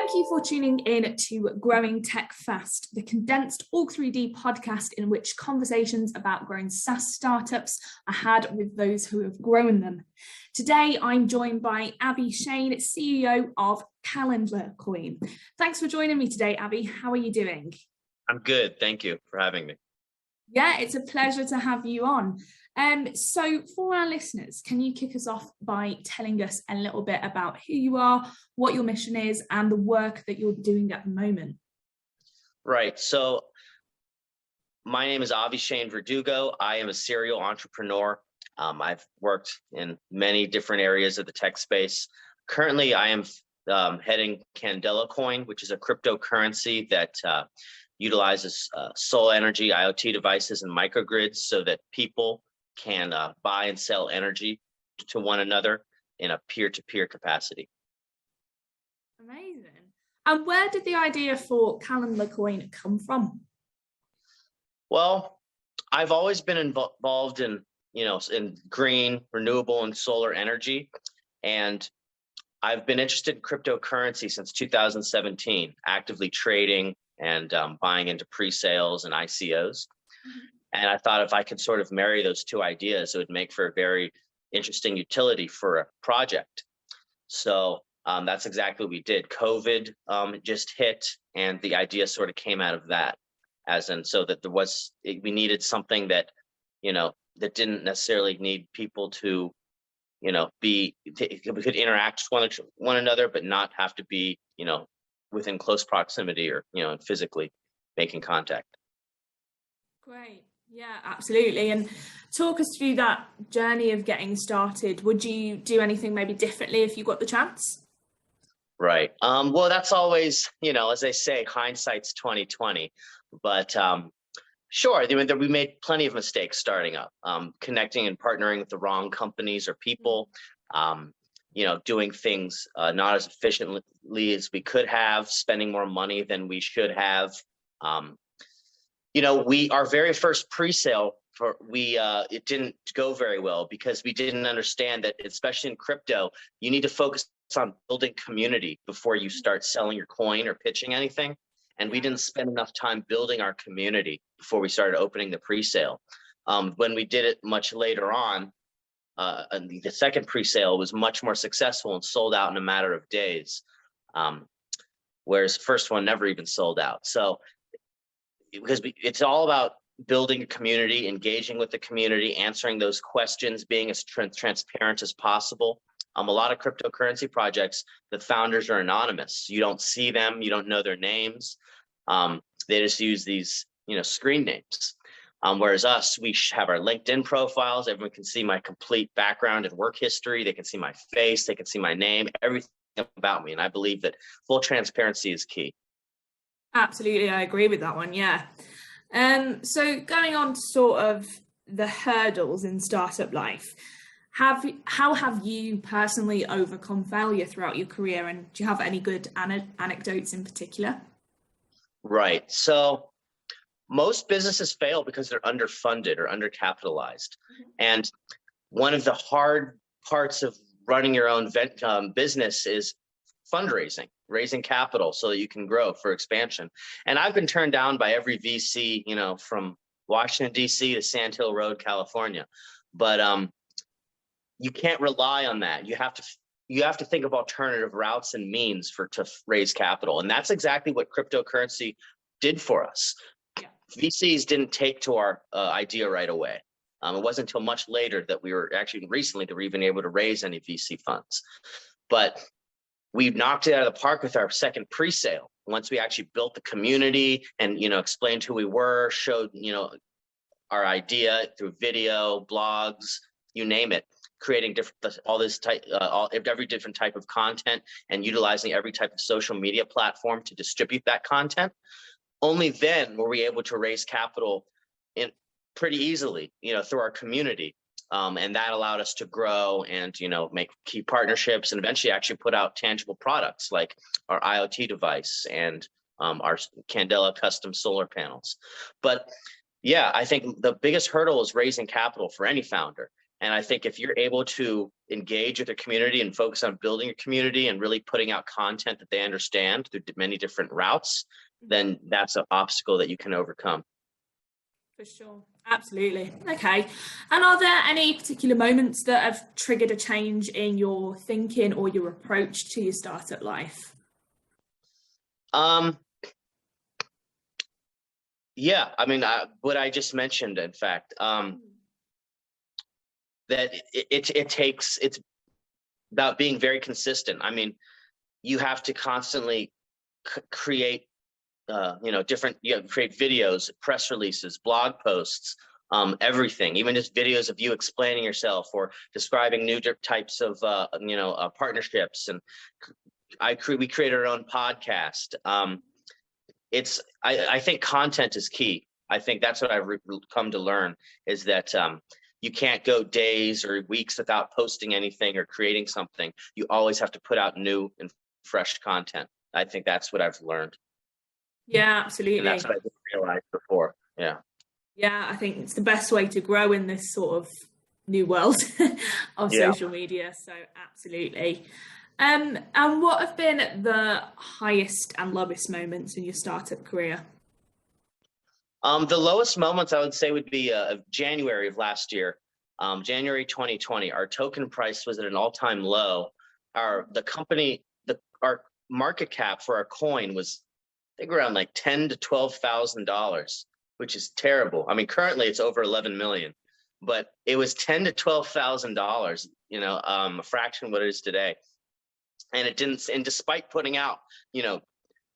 Thank you for tuning in to Growing Tech Fast, the condensed Org3D podcast in which conversations about growing SaaS startups are had with those who have grown them. Today, I'm joined by Abby Shane, CEO of Candela Coin. Thanks for joining me today, Abby. How are you doing? I'm good. Thank you for having me. Yeah, it's a pleasure to have you on. So for our listeners, can you kick us off by telling us a little bit about who you are, what your mission is, and the work that you're doing at the moment? Right. So my name is Shane Verdugo. I am a serial entrepreneur. I've worked in many different areas of the tech space. Currently, I am heading Candela Coin, which is a cryptocurrency that utilizes solar energy, IoT devices, and microgrids so that people can buy and sell energy to one another in a peer-to-peer capacity. Amazing. And where did the idea for Candela Coin come from? Well, I've always been involved in green, renewable, and solar energy, and I've been interested in cryptocurrency since 2017, actively trading and buying into pre-sales and ICOs. Mm-hmm. And I thought if I could sort of marry those two ideas, it would make for a very interesting utility for a project. So that's exactly what we did. COVID just hit, and the idea sort of came out of that, as in so that we needed something that, that didn't necessarily need people to, we could interact with one another, but not have to be, within close proximity or, physically making contact. Great. Yeah, absolutely. And talk us through that journey of getting started. Would you do anything maybe differently if you got the chance? Right. Well, that's always, as they say, hindsight's 20/20. But sure, we made plenty of mistakes starting up, connecting and partnering with the wrong companies or people, doing things not as efficiently as we could have, spending more money than we should have. Our very first pre-sale it didn't go very well because we didn't understand that, especially in crypto, you need to focus on building community before you start selling your coin or pitching anything. And we didn't spend enough time building our community before we started opening the pre-sale. When we did it much later on, the second pre-sale was much more successful and sold out in a matter of days, whereas the first one never even sold out. So because it's all about building a community, engaging with the community, answering those questions, being as transparent as possible. A lot of cryptocurrency projects, the founders are anonymous. You don't see them, you don't know their names. They just use these, screen names. Whereas us, we have our LinkedIn profiles. Everyone can see my complete background and work history. They can see my face, they can see my name, everything about me. And I believe that full transparency is key. Absolutely, I agree with that one. Yeah. So going on to sort of the hurdles in startup life, how have you personally overcome failure throughout your career, and do you have any good anecdotes in particular? Right. So most businesses fail because they're underfunded or undercapitalized. Mm-hmm. And one of the hard parts of running your own business is fundraising, raising capital so that you can grow for expansion. And I've been turned down by every VC, from Washington, D.C. to Sand Hill Road, California. But you can't rely on that. You have to think of alternative routes and means to raise capital. And that's exactly what cryptocurrency did for us. Yeah. VCs didn't take to our idea right away. It wasn't until much later that we were even able to raise any VC funds. But we knocked it out of the park with our second pre-sale. Once we actually built the community and, explained who we were, showed, our idea through video, blogs, you name it, creating every different type of content and utilizing every type of social media platform to distribute that content. Only then were we able to raise capital pretty easily, through our community. And that allowed us to grow and, make key partnerships and eventually actually put out tangible products like our IoT device and our Candela custom solar panels. But yeah, I think the biggest hurdle is raising capital for any founder. And I think if you're able to engage with your community and focus on building your community and really putting out content that they understand through many different routes, then that's an obstacle that you can overcome. For sure. Absolutely. Okay. And are there any particular moments that have triggered a change in your thinking or your approach to your startup life? Yeah, I mean, what I just mentioned, in fact, that it's about being very consistent. I mean, you have to constantly create, create videos, press releases, blog posts, everything, even just videos of you explaining yourself or describing new types of, partnerships. And we created our own podcast. I think content is key. I think that's what I've come to learn, is that you can't go days or weeks without posting anything or creating something. You always have to put out new and fresh content. I think that's what I've learned. Yeah, absolutely. And that's what I didn't realize before. Yeah. Yeah, I think it's the best way to grow in this sort of new world of social media. So absolutely. And what have been the highest and lowest moments in your startup career? The lowest moments I would say would be January of last year, January 2020. Our token price was at an all-time low. Our market cap for our coin was, I think, around like $10,000 to $12,000, which is terrible. I mean, currently it's over 11 million, but it was $10,000 to $12,000. A fraction of what it is today. And it didn't. And despite putting out,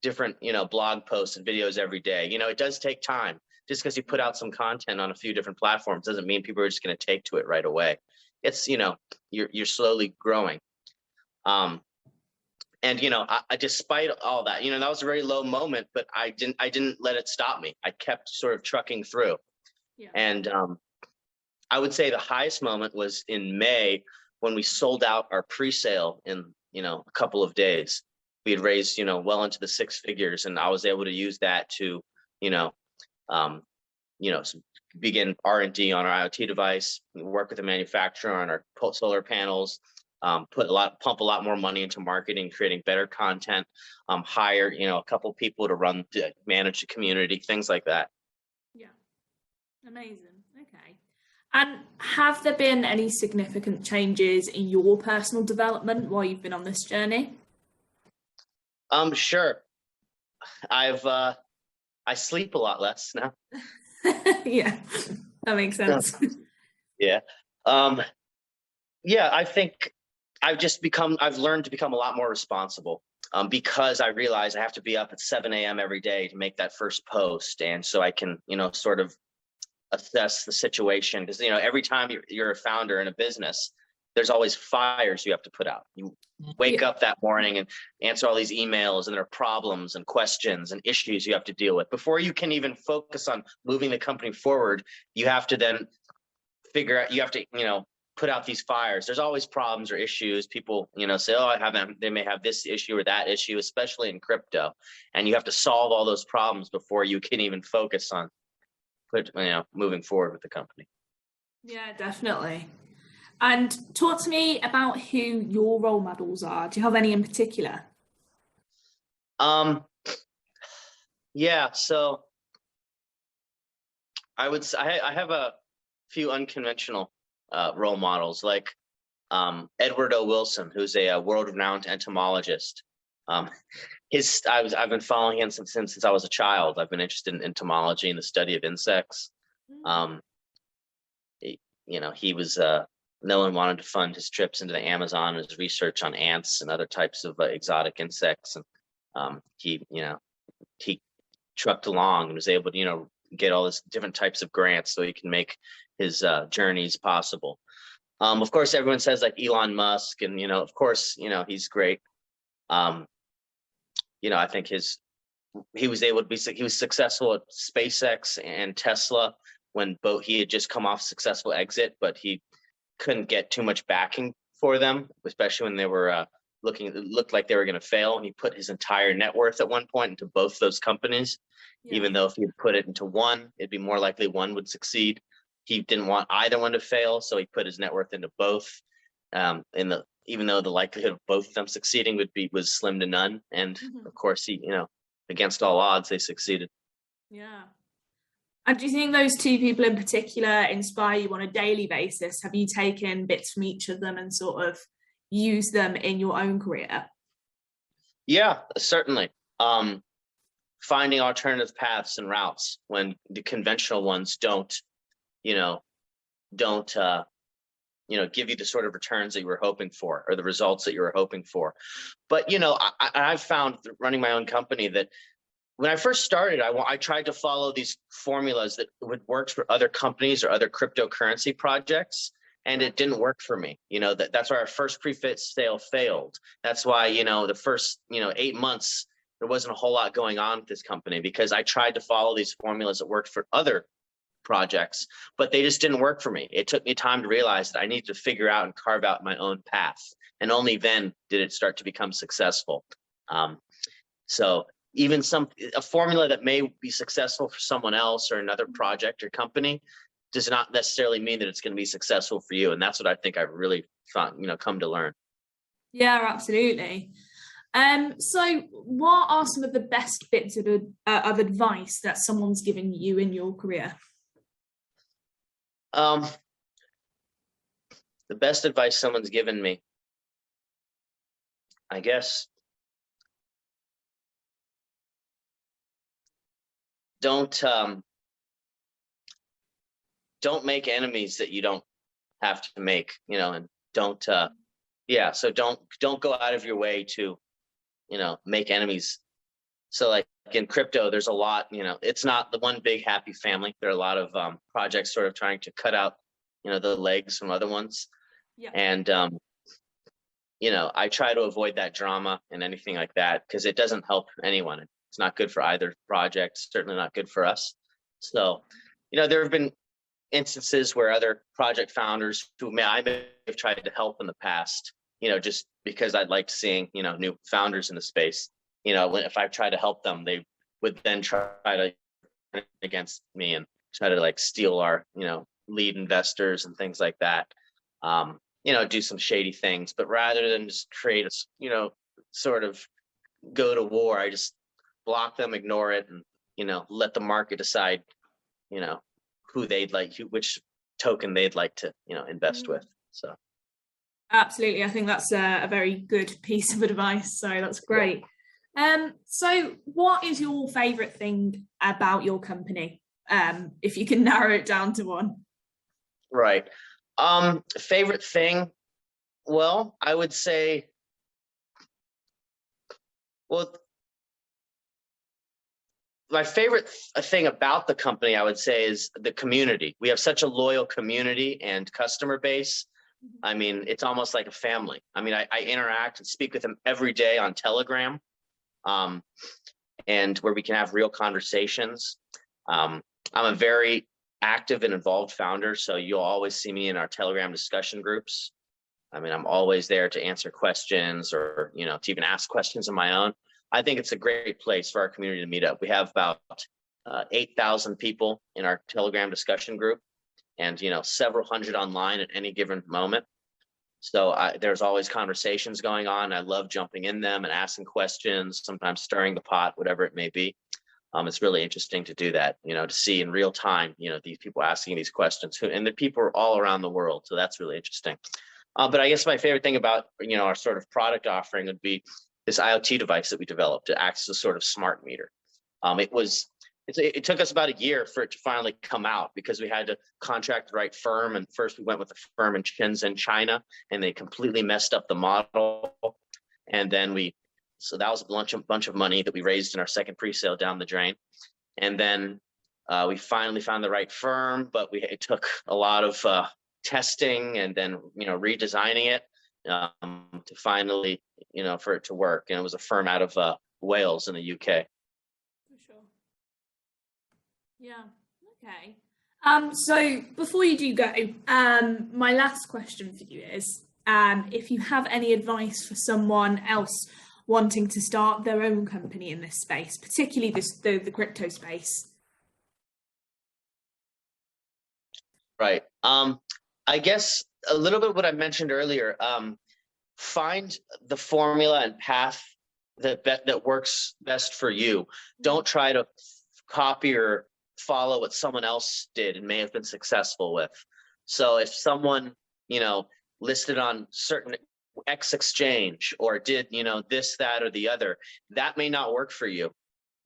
different, blog posts and videos every day, it does take time. Just because you put out some content on a few different platforms doesn't mean people are just going to take to it right away. It's, you're slowly growing. And I despite all that, that was a very low moment, but I didn't let it stop me. I kept sort of trucking through. Yeah. And I would say the highest moment was in May, when we sold out our pre-sale in a couple of days. We had raised well into the six figures, and I was able to use that to begin R&D on our IoT device, work with the manufacturer on our solar panels, pump a lot more money into marketing, creating better content, hire a couple people to manage the community, things like that. Yeah, amazing. Okay. And have there been any significant changes in your personal development while you've been on this journey? Sure. I sleep a lot less now. Yeah, that makes sense. Yeah. I think I've learned to become a lot more responsible, because I realize I have to be up at 7 a.m. every day to make that first post. And so I can, sort of assess the situation, because, every time you're a founder in a business, there's always fires you have to put out. You wake up that morning and answer all these emails, and there are problems and questions and issues you have to deal with. Before you can even focus on moving the company forward, you have to then put out these fires. There's always problems or issues. People, say, they may have this issue or that issue, especially in crypto. And you have to solve all those problems before you can even focus on moving forward with the company. Yeah, definitely. And talk to me about who your role models are. Do you have any in particular? So I would say I have a few unconventional role models, like Edward O. Wilson, who's a world-renowned entomologist. I've been following him since I was a child. I've been interested in entomology and the study of insects. He was no one wanted to fund his trips into the Amazon and his research on ants and other types of exotic insects, and he trucked along and was able to get all this different types of grants so he can make his journeys possible. Of course, everyone says like Elon Musk, and of course he's great. I think he was successful at SpaceX and Tesla when he had just come off a successful exit, but he couldn't get too much backing for them, especially when they were it looked like they were going to fail. And he put his entire net worth at one point into both those companies, even though if he had put it into one, it'd be more likely one would succeed. he didn't want either one to fail, so he put his net worth into both. Even though the likelihood of both of them succeeding was slim to none, and of course he, against all odds, they succeeded. Yeah. And do you think those two people in particular inspire you on a daily basis? Have you taken bits from each of them and sort of used them in your own career? Yeah, certainly. Finding alternative paths and routes when the conventional ones don't give you the sort of returns that you were hoping for, or the results that you were hoping for. But, I've found running my own company that when I first started, I tried to follow these formulas that would work for other companies or other cryptocurrency projects, and it didn't work for me. That's why our first pre-fit sale failed. That's why, the first, 8 months, there wasn't a whole lot going on with this company, because I tried to follow these formulas that worked for other projects, but they just didn't work for me. It took me time to realize that I needed to figure out and carve out my own path. And only then did it start to become successful. So even a formula that may be successful for someone else or another project or company does not necessarily mean that it's going to be successful for you. And that's what I think I've really found, come to learn. Yeah, absolutely. So what are some of the best bits of advice that someone's given you in your career? The best advice someone's given me, I guess, don't make enemies that you don't have to make, and don't, so don't go out of your way to, make enemies. So like in crypto, there's a lot, it's not the one big happy family. There are a lot of projects sort of trying to cut out, the legs from other ones. Yeah. And, I try to avoid that drama and anything like that, because it doesn't help anyone. It's not good for either project, certainly not good for us. So, there have been instances where other project founders who I may have tried to help in the past, just because I'd liked seeing, new founders in the space. If I tried to help them, they would then try to against me and try to like steal our, lead investors and things like that. Do some shady things, but rather than just create a, sort of go to war, I just block them, ignore it, and, let the market decide, who they'd like, which token they'd like to, invest with. So. Absolutely. I think that's a very good piece of advice. So that's great. So what is your favorite thing about your company? If you can narrow it down to one. Right. Favorite thing? Well, I would say, my favorite thing about the company, I would say, is the community. We have such a loyal community and customer base. I mean, it's almost like a family. I mean, I interact and speak with them every day on Telegram, and where we can have real conversations. I'm a very active and involved founder, so you'll always see me in our Telegram discussion groups. I mean, I'm always there to answer questions or, to even ask questions of my own. I think it's a great place for our community to meet up. We have about 8,000 people in our Telegram discussion group, and several hundred online at any given moment. So there's always conversations going on. I love jumping in them and asking questions, sometimes stirring the pot, whatever it may be. It's really interesting to do that, to see in real time, these people asking these questions, and the people are all around the world. So that's really interesting. But I guess my favorite thing about, our sort of product offering would be this IoT device that we developed to act as a sort of smart meter. It took us about a year for it to finally come out, because we had to contract the right firm. And first we went with a firm in Shenzhen, China, and they completely messed up the model. And then so that was a bunch of money that we raised in our second pre-sale down the drain. And then we finally found the right firm, but it took a lot of testing and then, redesigning it to finally, for it to work. And it was a firm out of Wales in the UK. Yeah. Okay. So before you do go, my last question for you is, if you have any advice for someone else wanting to start their own company in this space, particularly the crypto space. Right. I guess a little bit what I mentioned earlier. Find the formula and path that works best for you. Don't try to copy or follow what someone else did and may have been successful with. So if someone, listed on certain X exchange or did, this, that, or the other, that may not work for you.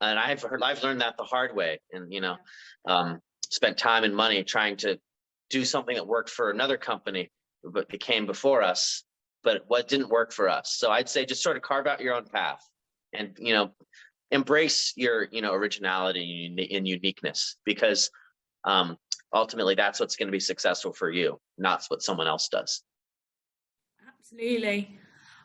And I've learned that the hard way, and spent time and money trying to do something that worked for another company, but came before us, but what didn't work for us. So I'd say just sort of carve out your own path and, embrace your, originality and uniqueness, because ultimately that's what's going to be successful for you, not what someone else does. Absolutely.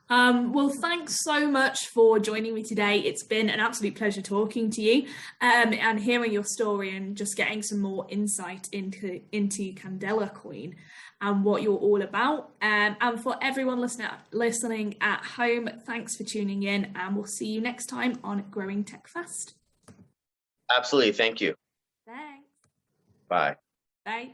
Well, thanks so much for joining me today. It's been an absolute pleasure talking to you and hearing your story and just getting some more insight into Candela Coin and what you're all about. And for everyone listening at home, thanks for tuning in, and we'll see you next time on Growing Tech Fast. Absolutely. Thank you. Thanks. Bye. Bye.